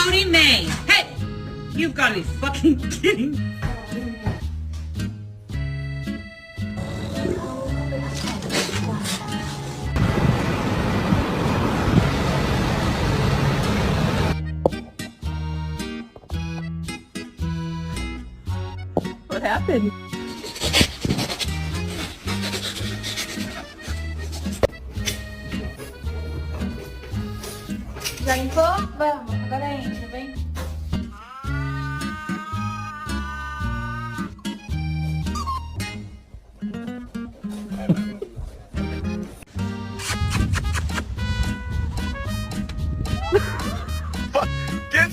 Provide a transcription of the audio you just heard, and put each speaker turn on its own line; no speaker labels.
Cody May. Hey! You've got to be fucking kidding me.
What happened?
Rảnh phớ? Vâng, có đây, chụp đi.
Get